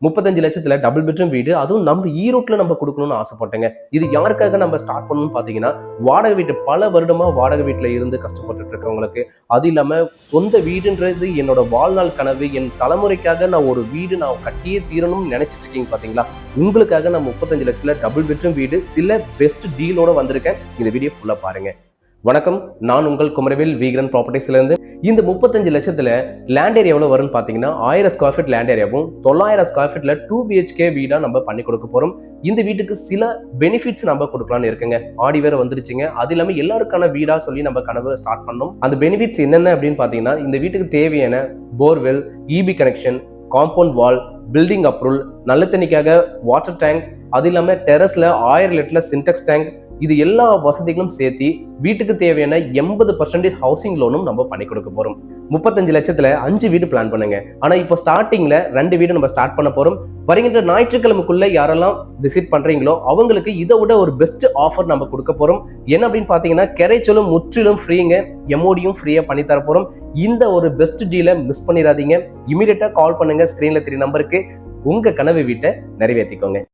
35 லட்சத்துல double bedroom வீடு, அதுவும் நம்ம ஈரோட்ல நம்ம கொடுக்கணும்னு ஆசைப்பட்டேங்க. இது யாருக்காக நம்ம ஸ்டார்ட் பண்ணணும்னு பாத்தீங்கன்னா, வாடகை வீட்டு பல வருடமா வாடகை வீட்டுல இருந்து கஷ்டப்பட்டுட்டு இருக்கவங்களுக்கு, அது இல்லாம சொந்த வீடுன்றது என்னோட வாழ்நாள் கனவு, என் தலைமுறைக்காக நான் ஒரு வீடு நான் கட்டியே தீரணும்னு நினைச்சிட்டு இருக்கீங்க பாத்தீங்களா, உங்களுக்காக நான் 35 லட்சத்துல டபுள் பெட்ரூம் வீடு சில பெஸ்ட் டீலோட வந்திருக்கேன். இந்த வீடியோ ஃபுல்லா பாருங்க. வணக்கம், நான் உங்கள் குமரவேல் வீகரன் ப்ராப்பர்ட்டிஸ்ல இருந்து. இந்த 35 லட்சத்துல லேண்ட் ஏரியா எவ்வளவு வரும்னு பாத்தீங்கன்னா 1000 ஸ்கொயர் ஃபீட் லேண்ட் ஏரியாவும் 900 ஸ்கொயர் ஃபீட்ல 2 BHK வீடா நம்ம பண்ணி கொடுக்க போறோம். இந்த வீட்டுக்கு சில பெனிஃபிட்ஸ் நம்ம கொடுக்கலாம்னு இருக்குங்க. ஆடி வேற வந்துருச்சுங்க. அது இல்லாம எல்லாருக்கான வீடா சொல்லி நம்ம கனவு ஸ்டார்ட் பண்ணோம். அந்த பெனிஃபிட்ஸ் என்னென்ன அப்படின்னு பாத்தீங்கன்னா, இந்த வீட்டுக்கு தேவையான borewell, EB connection, compound wall, building approval, நல்ல தண்ணிக்காக வாட்டர் டேங்க், அது இல்லாம டெரஸ்ல 1000 லிட்டர்ல சின்டெக்ஸ் டேங்க், இது எல்லா வசதிகளும் சேர்த்து வீட்டுக்கு தேவையான 80% ஹவுசிங் லோனும் நம்ம பண்ணி கொடுக்க போறோம். 35 லட்சத்துல 5 வீடு பிளான் பண்ணுங்க. ஆனா இப்போ ஸ்டார்டிங்ல 2 வீடு நம்ம ஸ்டார்ட் பண்ண போறோம். வருகின்ற ஞாயிற்றுக்கிழமைக்குள்ள யாரெல்லாம் விசிட் பண்றீங்களோ அவங்களுக்கு இதை விட ஒரு பெஸ்ட் ஆஃபர் நம்ம கொடுக்க போறோம். என்ன அப்படின்னு பாத்தீங்கன்னா, கரைச்சலும் முற்றிலும் ஃப்ரீங்க, எம்ஓடியும் ஃப்ரீயா பண்ணி தர போறோம். இந்த ஒரு பெஸ்ட் டீலை மிஸ் பண்ணிடாதீங்க. இமீடியட்டா கால் பண்ணுங்க, ஸ்கிரீன்ல 3 நம்பருக்கு உங்க கனவு வீட்டை நிறைவேற்றிக்கோங்க.